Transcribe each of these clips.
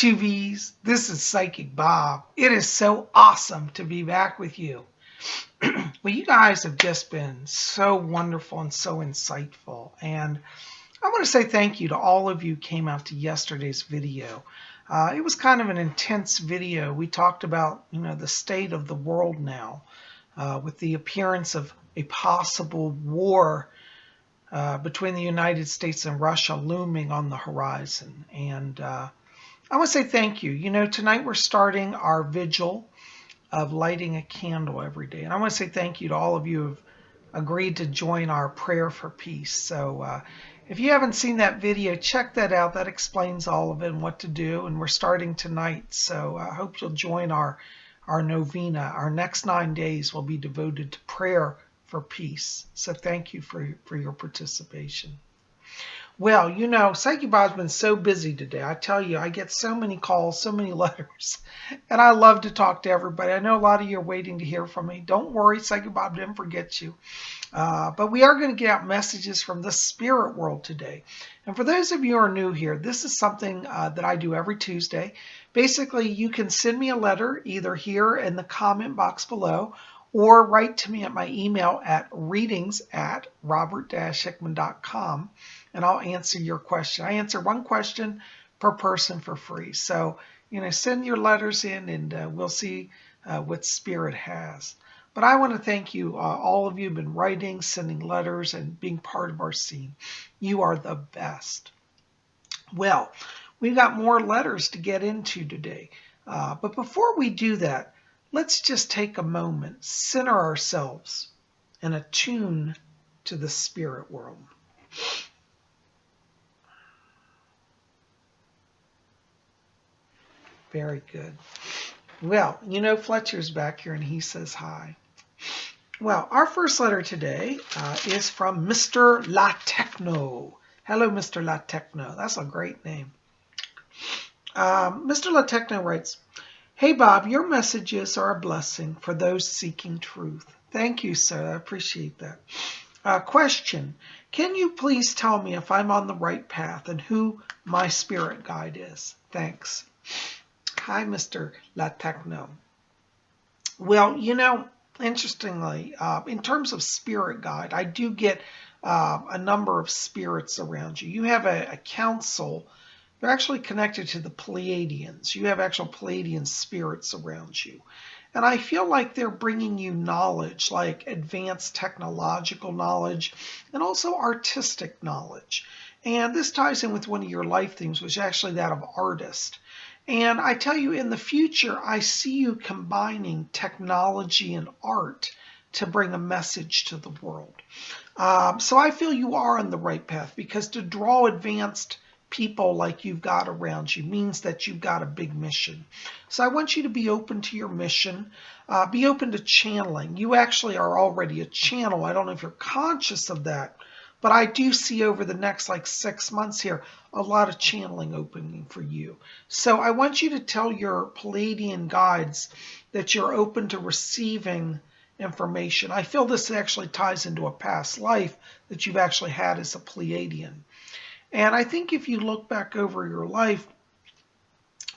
two V's. This is Psychic Bob. It is so awesome to be back with you. Well, you guys have just been so wonderful and so insightful. And I want to say thank you to all of you who came out to yesterday's video. It was kind of an intense video. We talked about, the state of the world now with the appearance of a possible war between the United States and Russia looming on the horizon. And I want to say thank you. Tonight we're starting our vigil of lighting a candle every day. And I want to say thank you to all of you who have agreed to join our prayer for peace. So if you haven't seen that video, check that out. That explains all of it and what to do. And we're starting tonight. So I hope you'll join our novena. Our next 9 days will be devoted to prayer for peace. So thank you for your participation. Well, Psychic Bob's been so busy today. I tell you, I get so many calls, so many letters, and I love to talk to everybody. I know a lot of you are waiting to hear from me. Don't worry, Psychic Bob didn't forget you. But we are going to get out messages from the spirit world today. And for those of you who are new here, this is something that I do every Tuesday. Basically, you can send me a letter either here in the comment box below or write to me at my email at readings@robert-hickman.com, and I'll answer your question. I answer one question per person for free. So, send your letters in and we'll see what Spirit has. But I want to thank you. All of you have been writing, sending letters, and being part of our scene. You are the best. Well, we've got more letters to get into today. But before we do that, let's just take a moment, center ourselves, and attune to the spirit world. Very good. Well, Fletcher's back here and he says hi. Well, our first letter today is from Mr. Locke Techno. Hello, Mr. Locke Techno. That's a great name. Mr. Locke Techno writes, "Hey, Bob, your messages are a blessing for those seeking truth." Thank you, sir. I appreciate that. Question, can you please tell me if I'm on the right path and who my spirit guide is? Thanks. Hi, Mr. La Techno. Well, interestingly, in terms of spirit guide, I do get a number of spirits around you. You have a council. They're actually connected to the Pleiadians. You have actual Pleiadian spirits around you. And I feel like they're bringing you knowledge, like advanced technological knowledge and also artistic knowledge. And this ties in with one of your life themes, which is actually that of artist. And I tell you, in the future, I see you combining technology and art to bring a message to the world. So I feel you are on the right path, because to draw advanced people like you've got around you means that you've got a big mission. So I want you to be open to your mission, be open to channeling. You actually are already a channel. I don't know if you're conscious of that, but I do see over the next 6 months here a lot of channeling opening for you. So I want you to tell your Pleiadian guides that you're open to receiving information. I feel this actually ties into a past life that you've actually had as a Pleiadian. And I think if you look back over your life,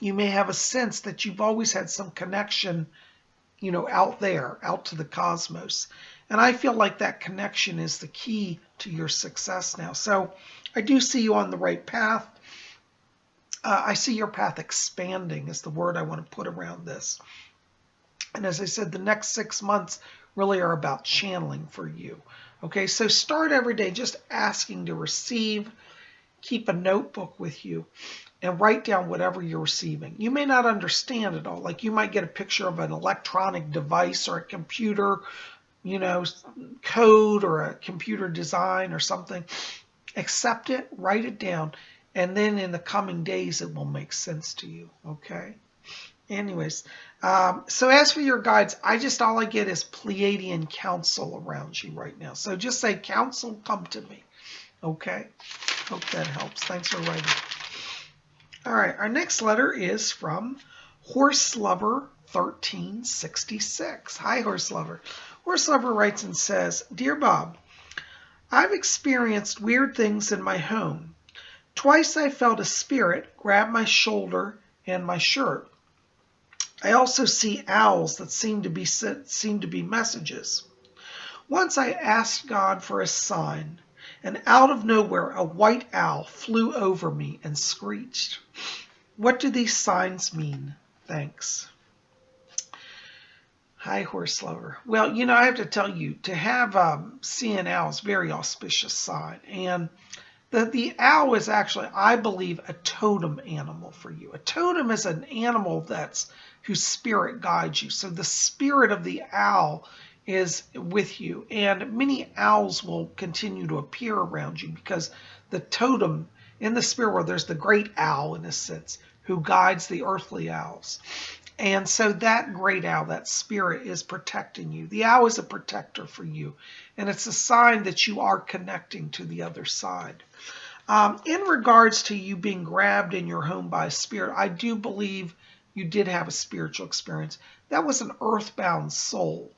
you may have a sense that you've always had some connection, out there, out to the cosmos. And I feel like that connection is the key to your success now. So I do see you on the right path. I see your path expanding is the word I want to put around this. And as I said, the next 6 months really are about channeling for you. Okay, so start every day just asking to receive. Keep a notebook with you and write down whatever you're receiving. You may not understand it all. Like you might get a picture of an electronic device or a computer, code or a computer design or something. Accept it, write it down, and then in the coming days it will make sense to you. Okay? Anyways, so as for your guides, all I get is Pleiadian counsel around you right now. So just say, counsel, come to me. Okay? Hope that helps. Thanks for writing. All right, our next letter is from Horse Lover 1366. Hi, Horse Lover. Horse Lover writes and says, "Dear Bob, I've experienced weird things in my home. Twice I felt a spirit grab my shoulder and my shirt. I also see owls that seem to be messages. Once I asked God for a sign, and out of nowhere a white owl flew over me and screeched. What do these signs mean? Thanks. Hi, horse lover. Well, I have to tell you, to have see an owl is a very auspicious sign. And the owl is actually, I believe, a totem animal for you. A totem is an animal whose spirit guides you. So the spirit of the owl is with you. And many owls will continue to appear around you because the totem in the spirit world, there's the great owl in a sense who guides the earthly owls. And so that great owl, that spirit, is protecting you. The owl is a protector for you. And it's a sign that you are connecting to the other side. In regards to you being grabbed in your home by a spirit, I do believe you did have a spiritual experience. That was an earthbound soul.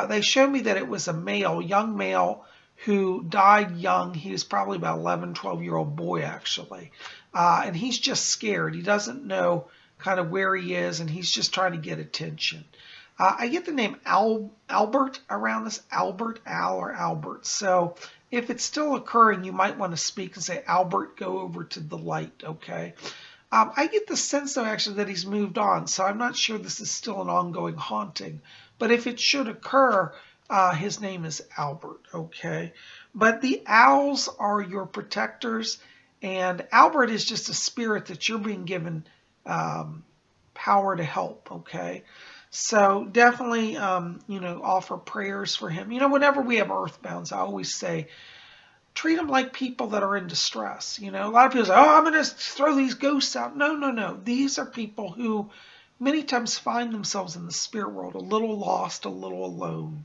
They showed me that it was a young male, who died young. He was probably about 11, 12-year-old boy, actually. And he's just scared. He doesn't know kind of where he is, and he's just trying to get attention. I get the name Albert around this, Albert, Al, or Albert. So if it's still occurring, you might want to speak and say, Albert, go over to the light, okay? I get the sense, though, actually, that he's moved on, so I'm not sure this is still an ongoing haunting. But if it should occur, his name is Albert, okay? But the owls are your protectors, and Albert is just a spirit that you're being given power to help, okay? So definitely, offer prayers for him. Whenever we have earthbounds, I always say, treat them like people that are in distress. A lot of people say, oh, I'm going to throw these ghosts out. No, no, no. These are people who many times find themselves in the spirit world a little lost, a little alone.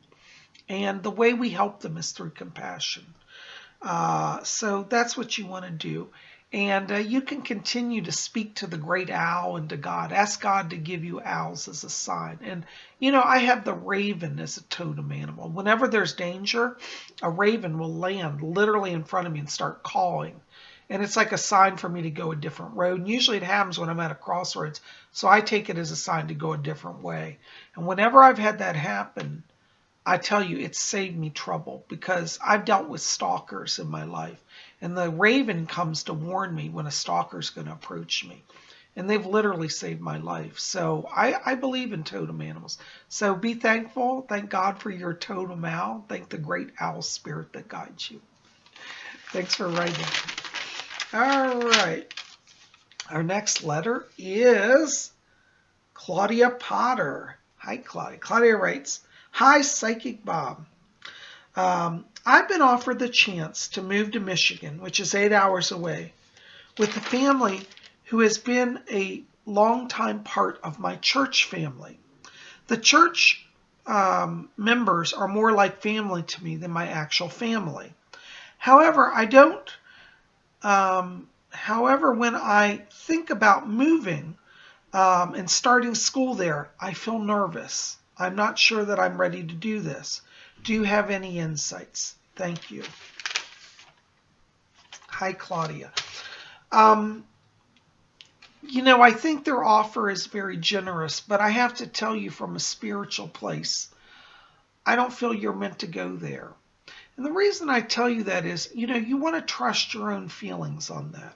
And the way we help them is through compassion. So that's what you want to do. And you can continue to speak to the great owl and to God. Ask God to give you owls as a sign. And, I have the raven as a totem animal. Whenever there's danger, a raven will land literally in front of me and start calling. And it's like a sign for me to go a different road. And usually it happens when I'm at a crossroads. So I take it as a sign to go a different way. And whenever I've had that happen, I tell you, it's saved me trouble because I've dealt with stalkers in my life. And the raven comes to warn me when a stalker's going to approach me. And they've literally saved my life. So I believe in totem animals. So be thankful. Thank God for your totem owl. Thank the great owl spirit that guides you. Thanks for writing. All right. Our next letter is Claudia Potter. Hi, Claudia. Claudia writes, Hi, Psychic Bob. I've been offered the chance to move to Michigan, which is 8 hours away, with a family who has been a longtime part of my church family. The church members are more like family to me than my actual family. However, when I think about moving and starting school there, I feel nervous. I'm not sure that I'm ready to do this. Do you have any insights? Thank you. Hi, Claudia. I think their offer is very generous, but I have to tell you from a spiritual place, I don't feel you're meant to go there. And the reason I tell you that is, you want to trust your own feelings on that.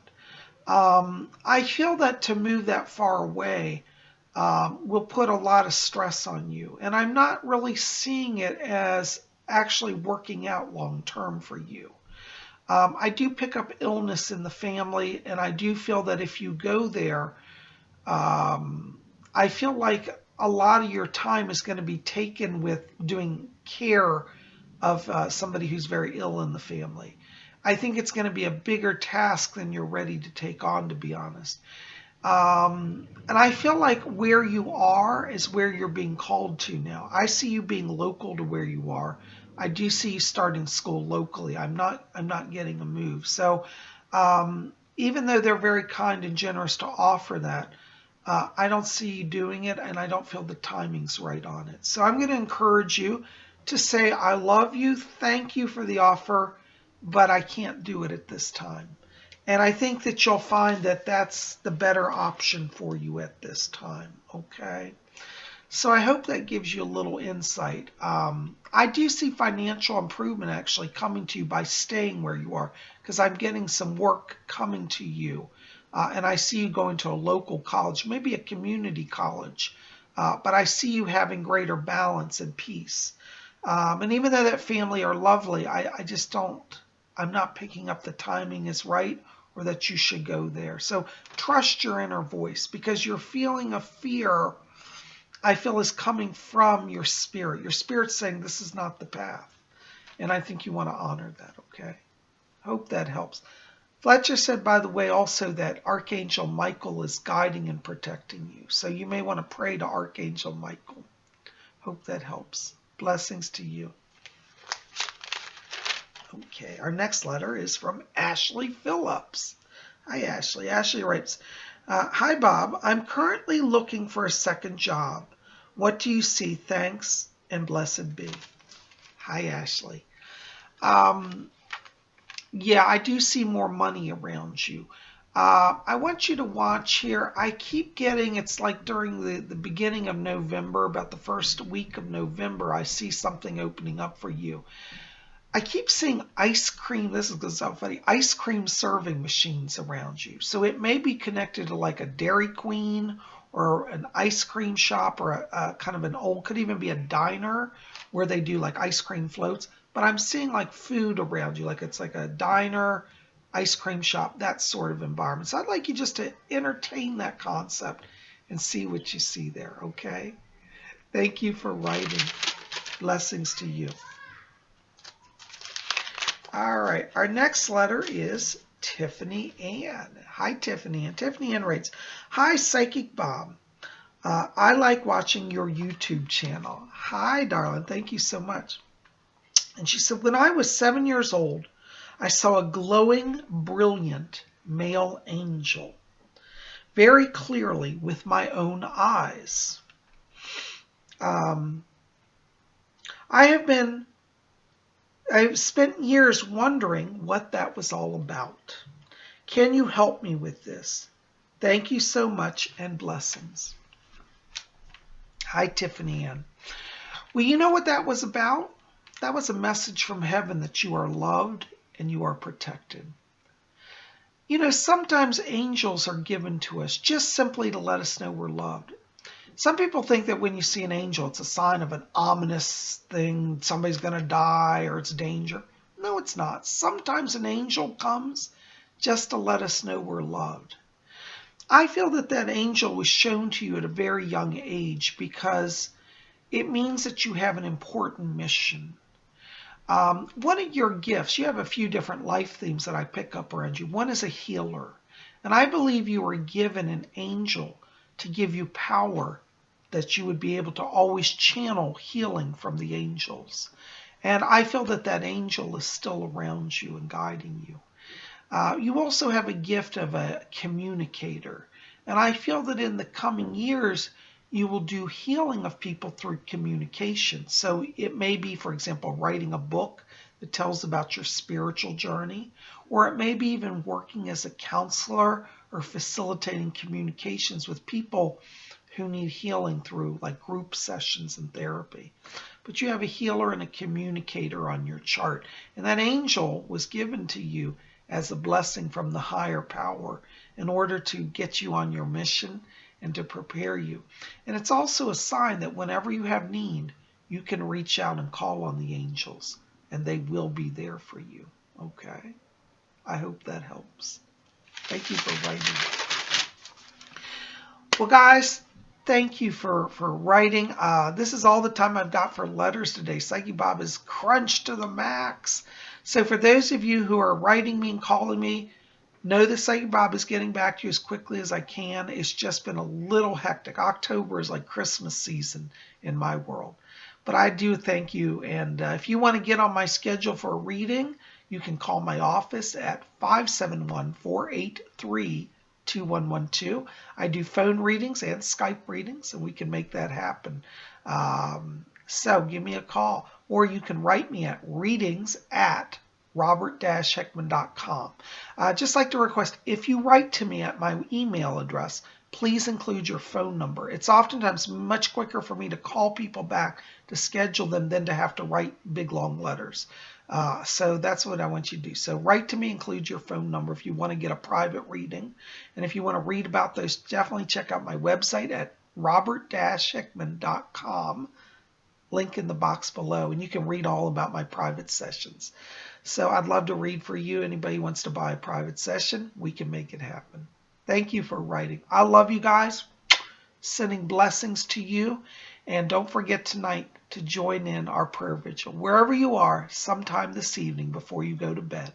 I feel that to move that far away will put a lot of stress on you. And I'm not really seeing it as actually working out long term for you. I do pick up illness in the family, and I do feel that if you go there, I feel like a lot of your time is going to be taken with doing care of somebody who's very ill in the family. I think it's going to be a bigger task than you're ready to take on, to be honest. And I feel like where you are is where you're being called to now. I see you being local to where you are. I do see you starting school locally. I'm not getting a move. So even though they're very kind and generous to offer that, I don't see you doing it, and I don't feel the timing's right on it. So I'm going to encourage you to say, I love you, thank you for the offer, but I can't do it at this time. And I think that you'll find that that's the better option for you at this time. Okay. So I hope that gives you a little insight. I do see financial improvement actually coming to you by staying where you are, because I'm getting some work coming to you. And I see you going to a local college, maybe a community college. But I see you having greater balance and peace. And even though that family are lovely, I just don't, I'm not picking up the timing is right or that you should go there. So trust your inner voice, because your feeling of fear, I feel, is coming from your spirit. Your spirit's saying this is not the path. And I think you want to honor that, okay? Hope that helps. Fletcher said, by the way, also that Archangel Michael is guiding and protecting you. So you may want to pray to Archangel Michael. Hope that helps. Blessings to you. Okay, our next letter is from Ashley Phillips. Hi, Ashley. Ashley writes, hi, Bob. I'm currently looking for a second job. What do you see? Thanks and blessed be. Hi, Ashley. Yeah, I do see more money around you. I want you to watch here. I keep getting, it's like during the beginning of November, about the first week of November, I see something opening up for you. I keep seeing ice cream, this is so funny, ice cream serving machines around you. So it may be connected to like a Dairy Queen or an ice cream shop, or a kind of an old, could even be a diner where they do like ice cream floats. But I'm seeing like food around you, like it's like a diner, ice cream shop, that sort of environment. So I'd like you just to entertain that concept and see what you see there, okay? Thank you for writing. Blessings to you. All right, our next letter is Tiffany Ann. Hi, Tiffany Ann. Tiffany Ann writes, hi, Psychic Bob. I like watching your YouTube channel. Hi, darling. Thank you so much. And she said, when I was 7 years old, I saw a glowing, brilliant male angel very clearly with my own eyes. I've spent years wondering what that was all about. Can you help me with this? Thank you so much and blessings. Hi, Tiffany Ann. Well, you know what that was about? That was a message from heaven that you are loved and you are protected. You know, sometimes angels are given to us just simply to let us know we're loved. Some people think that when you see an angel, it's a sign of an ominous thing, somebody's going to die or it's danger. No, it's not. Sometimes an angel comes just to let us know we're loved. I feel that that angel was shown to you at a very young age because it means that you have an important mission. One of your gifts, you have a few different life themes that I pick up around you. One is a healer. And I believe you were given an angel to give you power that you would be able to always channel healing from the angels. And I feel that that angel is still around you and guiding you. You also have a gift of a communicator. And I feel that in the coming years, you will do healing of people through communication. So it may be, for example, writing a book that tells about your spiritual journey, or it may be even working as a counselor or facilitating communications with people who need healing through like group sessions and therapy. But you have a healer and a communicator on your chart. And that angel was given to you as a blessing from the higher power in order to get you on your mission and to prepare you. And it's also a sign that whenever you have need, you can reach out and call on the angels, and they will be there for you. Okay? I hope that helps. Thank you for writing. Well, guys, thank you for writing. This is all the time I've got for letters today. Psychic Bob is crunched to the max. So for those of you who are writing me and calling me, know that Psychic Bob is getting back to you as quickly as I can. It's just been a little hectic. October is like Christmas season in my world. But I do thank you. And if you want to get on my schedule for a reading, you can call my office at 571-483-2112. I do phone readings and Skype readings, and we can make that happen. So give me a call. Or you can write me at readings@lockettechno.com. robert-heckman.com. I'd just like to request, if you write to me at my email address, please include your phone number. It's oftentimes much quicker for me to call people back to schedule them than to have to write big, long letters. So that's what I want you to do. So write to me, include your phone number if you want to get a private reading. And if you want to read about those, definitely check out my website at robert-heckman.com. Link in the box below, and you can read all about my private sessions. So I'd love to read for you. Anybody wants to buy a private session, we can make it happen. Thank you for writing. I love you guys. Sending blessings to you. And don't forget tonight to join in our prayer vigil. Wherever you are, sometime this evening before you go to bed,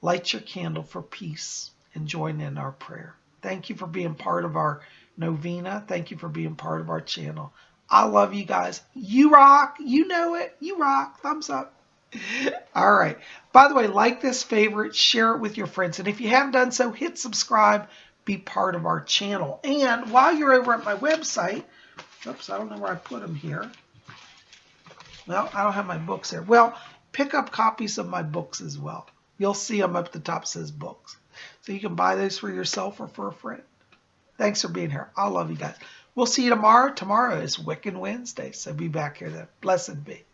light your candle for peace and join in our prayer. Thank you for being part of our novena. Thank you for being part of our channel. I love you guys. You rock. You know it. You rock. Thumbs up. All right. By the way, like this, favorite, share it with your friends. And if you haven't done so, hit subscribe. Be part of our channel. And while you're over at my website, oops, I don't know where I put them here. Well, I don't have my books here. Well, pick up copies of my books as well. You'll see them up at the top, says books. So you can buy those for yourself or for a friend. Thanks for being here. I love you guys. We'll see you tomorrow. Tomorrow is Wiccan Wednesday, so be back here then. Blessed be.